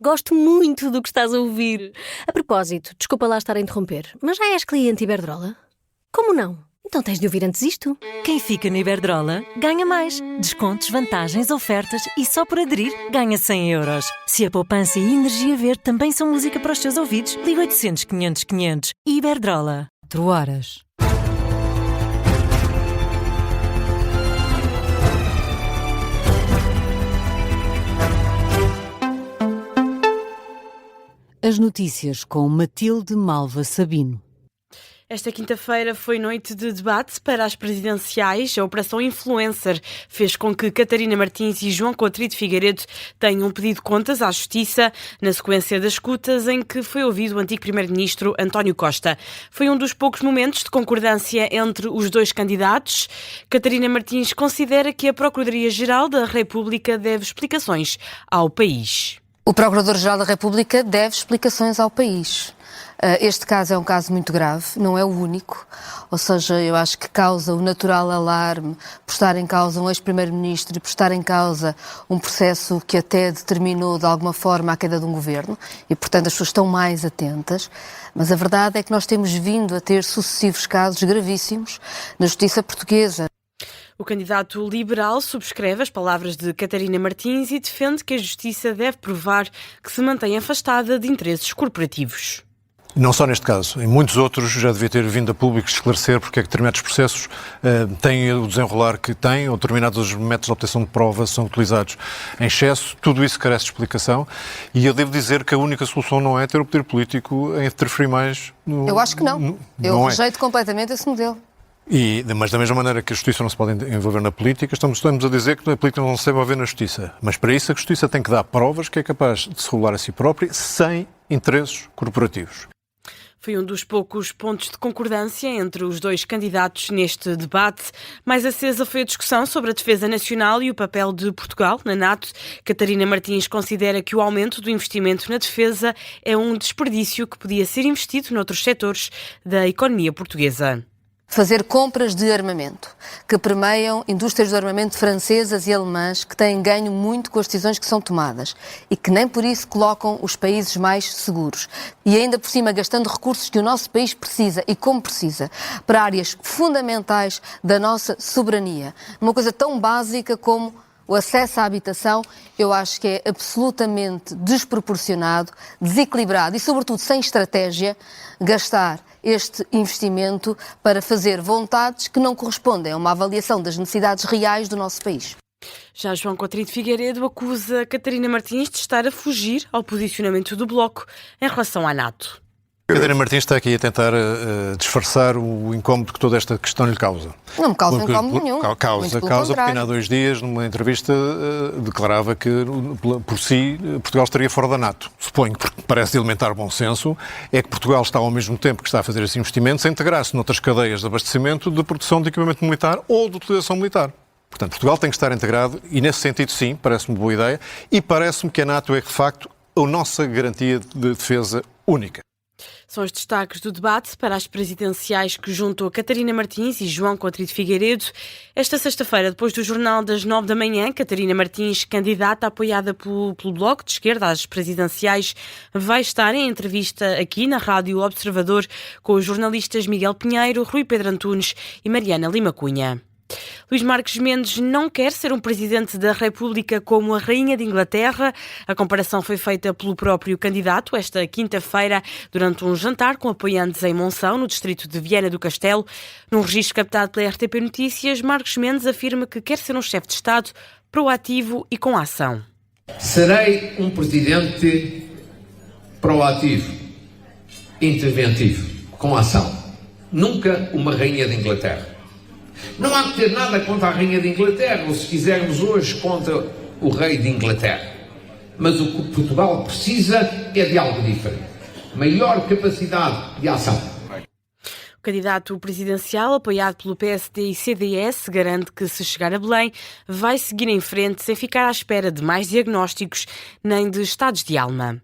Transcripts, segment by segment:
Gosto muito do que estás a ouvir. A propósito, desculpa lá estar a interromper, mas já és cliente Iberdrola? Como não? Então tens de ouvir antes isto. Quem fica na Iberdrola ganha mais. Descontos, vantagens, ofertas e só por aderir ganha 100 euros. Se a poupança e a energia verde também são música para os teus ouvidos, liga 800 500 500. Iberdrola. 4 horas. As notícias com Matilde Malva Sabino. Esta quinta-feira foi noite de debate para as presidenciais. A Operação Influencer fez com que Catarina Martins e João Coutinho de Figueiredo tenham pedido contas à Justiça, na sequência das escutas em que foi ouvido o antigo primeiro-ministro António Costa. Foi um dos poucos momentos de concordância entre os dois candidatos. Catarina Martins considera que a Procuradoria-Geral da República deve explicações ao país. O Procurador-Geral da República deve explicações ao país. Este caso é um caso muito grave, não é o único, ou seja, eu acho que causa o natural alarme por estar em causa um ex-primeiro-ministro e por estar em causa um processo que até determinou de alguma forma a queda de um governo e, portanto, as pessoas estão mais atentas, mas a verdade é que nós temos vindo a ter sucessivos casos gravíssimos na justiça portuguesa. O candidato liberal subscreve as palavras de Catarina Martins e defende que a Justiça deve provar que se mantém afastada de interesses corporativos. Não só neste caso, em muitos outros já devia ter vindo a público esclarecer porque é que determinados processos têm o desenrolar que têm ou determinados métodos de obtenção de prova são utilizados em excesso. Tudo isso carece de explicação e eu devo dizer que a única solução não é ter o poder político em interferir mais no... Eu acho que não. Eu rejeito completamente esse modelo. Mas da mesma maneira que a Justiça não se pode envolver na política, estamos a dizer que a política não se deve envolver na Justiça. Mas para isso a Justiça tem que dar provas que é capaz de se regular a si própria sem interesses corporativos. Foi um dos poucos pontos de concordância entre os dois candidatos neste debate. Mais acesa foi a discussão sobre a defesa nacional e o papel de Portugal na NATO. Catarina Martins considera que o aumento do investimento na defesa é um desperdício que podia ser investido noutros setores da economia portuguesa. Fazer compras de armamento que permeiam indústrias do armamento francesas e alemãs que têm ganho muito com as decisões que são tomadas e que nem por isso colocam os países mais seguros. E ainda por cima gastando recursos que o nosso país precisa e como precisa para áreas fundamentais da nossa soberania. Uma coisa tão básica como o acesso à habitação, eu acho que é absolutamente desproporcionado, desequilibrado e, sobretudo, sem estratégia, gastar este investimento para fazer vontades que não correspondem a uma avaliação das necessidades reais do nosso país. Já João Coutinho de Figueiredo acusa Catarina Martins de estar a fugir ao posicionamento do Bloco em relação à NATO. Catarina Martins está aqui a tentar disfarçar o incómodo que toda esta questão lhe causa. Não me causa incómodo nenhum. Causa, porque ainda há 2 dias, numa entrevista, declarava que, por si, Portugal estaria fora da NATO. Suponho, porque parece de elementar bom senso, é que Portugal está, ao mesmo tempo que está a fazer esse investimento, a integrar-se noutras cadeias de abastecimento de produção de equipamento militar ou de utilização militar. Portanto, Portugal tem que estar integrado e, nesse sentido, sim, parece-me boa ideia e parece-me que a NATO é, de facto, a nossa garantia de defesa única. São os destaques do debate para as presidenciais que juntam a Catarina Martins e João Coutinho de Figueiredo. Esta sexta-feira, depois do Jornal das 9 da manhã, Catarina Martins, candidata apoiada pelo Bloco de Esquerda às presidenciais, vai estar em entrevista aqui na Rádio Observador com os jornalistas Miguel Pinheiro, Rui Pedro Antunes e Mariana Lima Cunha. Luís Marques Mendes não quer ser um presidente da República como a Rainha de Inglaterra. A comparação foi feita pelo próprio candidato esta quinta-feira durante um jantar com apoiantes em Monção, no distrito de Viana do Castelo. Num registro captado pela RTP Notícias, Marques Mendes afirma que quer ser um chefe de Estado proativo e com ação. Serei um presidente proativo, interventivo, com ação. Nunca uma Rainha de Inglaterra. Não há que ter nada contra a Rainha de Inglaterra, ou se quisermos hoje contra o Rei de Inglaterra. Mas o que Portugal precisa é de algo diferente. Maior capacidade de ação. O candidato presidencial, apoiado pelo PSD e CDS, garante que, se chegar a Belém, vai seguir em frente sem ficar à espera de mais diagnósticos nem de estados de alma.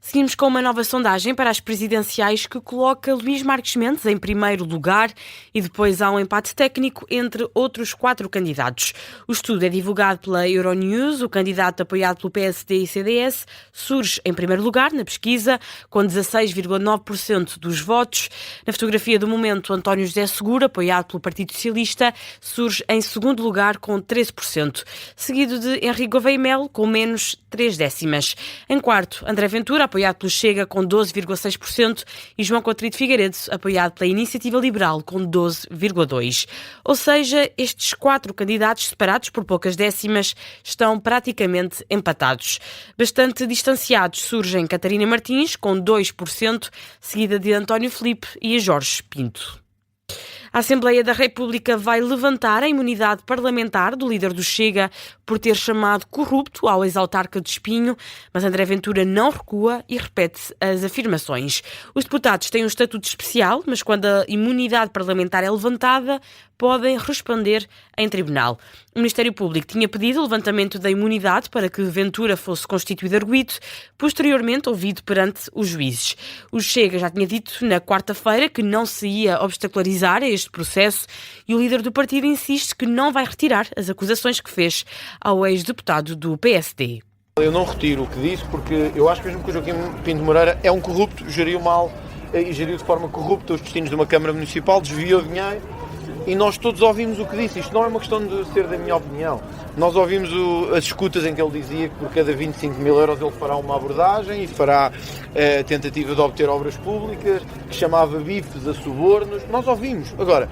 Seguimos com uma nova sondagem para as presidenciais que coloca Luís Marques Mendes em primeiro lugar e depois há um empate técnico entre outros 4 candidatos. O estudo é divulgado pela Euronews. O candidato apoiado pelo PSD e CDS surge em primeiro lugar na pesquisa, com 16,9% dos votos. Na fotografia do momento, António José Seguro, apoiado pelo Partido Socialista, surge em segundo lugar com 13%, seguido de Henrique Gouveia Melo, com menos 3 décimas. Em quarto, André Ventura, apoiado pelo Chega, com 12,6%, e João Coutinho de Figueiredo, apoiado pela Iniciativa Liberal, com 12,2%. Ou seja, estes 4 candidatos, separados por poucas décimas, estão praticamente empatados. Bastante distanciados surgem Catarina Martins, com 2%, seguida de António Filipe e Jorge Pinto. A Assembleia da República vai levantar a imunidade parlamentar do líder do Chega por ter chamado corrupto ao ex-autarca de Espinho, mas André Ventura não recua e repete as afirmações. Os deputados têm um estatuto especial, mas quando a imunidade parlamentar é levantada, podem responder em tribunal. O Ministério Público tinha pedido o levantamento da imunidade para que Ventura fosse constituído arguido, posteriormente ouvido perante os juízes. O Chega já tinha dito na quarta-feira que não se ia obstacularizar este processo e o líder do partido insiste que não vai retirar as acusações que fez ao ex-deputado do PSD. Eu não retiro o que disse porque eu acho mesmo que o Joaquim Pinto Moreira é um corrupto, geriu mal e geriu de forma corrupta os destinos de uma Câmara Municipal, desviou dinheiro. E nós todos ouvimos o que disse. Isto não é uma questão de ser da minha opinião. Nós ouvimos as escutas em que ele dizia que por cada 25 mil euros ele fará uma abordagem e fará tentativa de obter obras públicas, que chamava bifes a subornos. Nós ouvimos. Agora,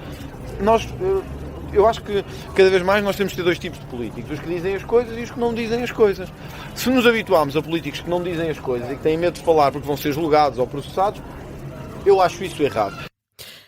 eu acho que cada vez mais nós temos que ter 2 tipos de políticos. Os que dizem as coisas e os que não dizem as coisas. Se nos habituarmos a políticos que não dizem as coisas e que têm medo de falar porque vão ser julgados ou processados, eu acho isso errado.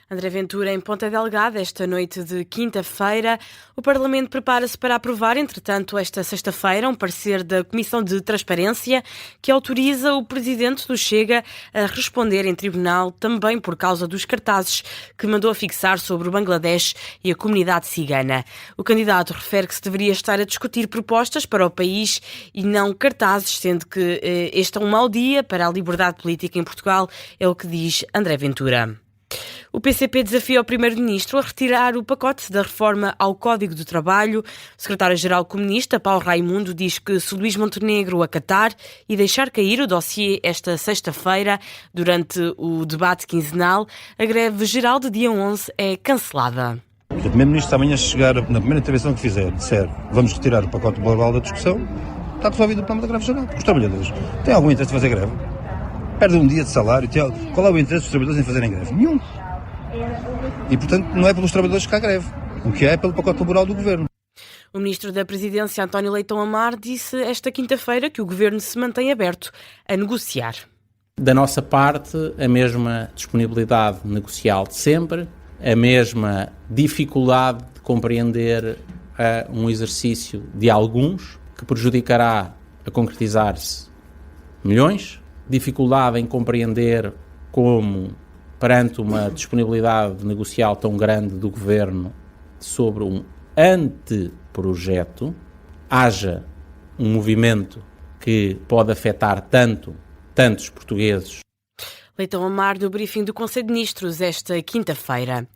André Ventura em Ponta Delgada, esta noite de quinta-feira. O Parlamento prepara-se para aprovar, entretanto, esta sexta-feira, um parecer da Comissão de Transparência que autoriza o presidente do Chega a responder em tribunal, também por causa dos cartazes que mandou afixar sobre o Bangladesh e a comunidade cigana. O candidato refere que se deveria estar a discutir propostas para o país e não cartazes, sendo que este é um mau dia para a liberdade política em Portugal, é o que diz André Ventura. O PCP desafia o Primeiro-Ministro a retirar o pacote da reforma ao Código do Trabalho. O secretário-geral comunista, Paulo Raimundo, diz que se Luís Montenegro acatar e deixar cair o dossiê esta sexta-feira, durante o debate quinzenal, a greve geral de dia 11 é cancelada. O Primeiro-Ministro amanhã chegar, na primeira intervenção que fizer, disser vamos retirar o pacote global da discussão, está resolvido o problema da greve geral. Os trabalhadores têm algum interesse em fazer greve? Perdem um dia de salário. Qual é o interesse dos trabalhadores em fazerem greve? Nenhum. E, portanto, não é pelos trabalhadores que há greve. O que é pelo pacote laboral do Governo. O Ministro da Presidência, António Leitão Amar, disse esta quinta-feira que o Governo se mantém aberto a negociar. Da nossa parte, a mesma disponibilidade negocial de sempre, a mesma dificuldade de compreender um exercício de alguns que prejudicará a concretizar-se milhões, dificuldade em compreender como, perante uma disponibilidade negocial tão grande do Governo sobre um anteprojeto, haja um movimento que pode afetar tantos portugueses. Leitão Amar no briefing do Conselho de Ministros esta quinta-feira.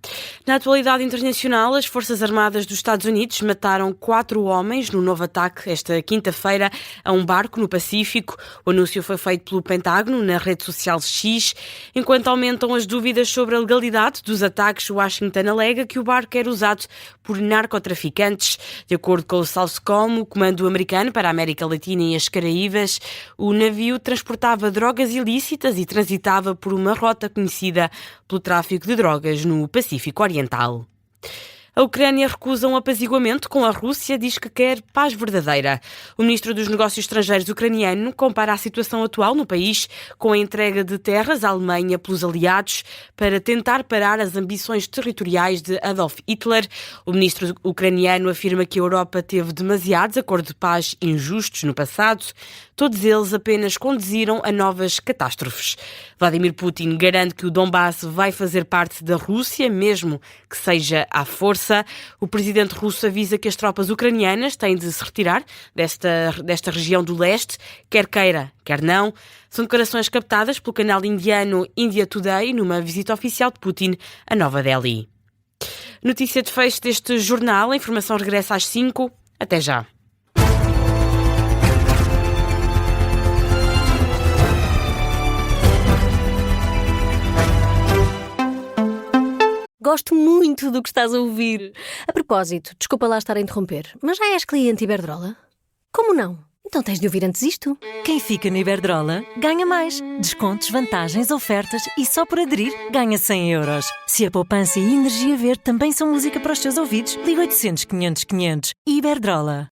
Na atualidade internacional, as Forças Armadas dos Estados Unidos mataram 4 homens no novo ataque esta quinta-feira a um barco no Pacífico. O anúncio foi feito pelo Pentágono na rede social X. Enquanto aumentam as dúvidas sobre a legalidade dos ataques, Washington alega que o barco era usado por narcotraficantes. De acordo com o SOUTHCOM, o Comando Americano para a América Latina e as Caraíbas, o navio transportava drogas ilícitas e transitava por uma rota conhecida pelo tráfico de drogas no Pacífico Oriental. A Ucrânia recusa um apaziguamento com a Rússia, diz que quer paz verdadeira. O ministro dos Negócios Estrangeiros ucraniano compara a situação atual no país com a entrega de terras à Alemanha pelos aliados para tentar parar as ambições territoriais de Adolf Hitler. O ministro ucraniano afirma que a Europa teve demasiados acordos de paz injustos no passado. Todos eles apenas conduziram a novas catástrofes. Vladimir Putin garante que o Donbass vai fazer parte da Rússia, mesmo que seja à força. força. O presidente russo avisa que as tropas ucranianas têm de se retirar desta região do leste, quer queira, quer não. São declarações captadas pelo canal indiano India Today numa visita oficial de Putin a Nova Delhi. Notícia de fecho deste jornal. A informação regressa às 5. Até já. Gosto muito do que estás a ouvir. A propósito, desculpa lá estar a interromper, mas já és cliente Iberdrola? Como não? Então tens de ouvir antes isto. Quem fica na Iberdrola ganha mais. Descontos, vantagens, ofertas e só por aderir ganha 100 euros. Se a poupança e a energia verde também são música para os teus ouvidos, liga 800 500 500. Iberdrola.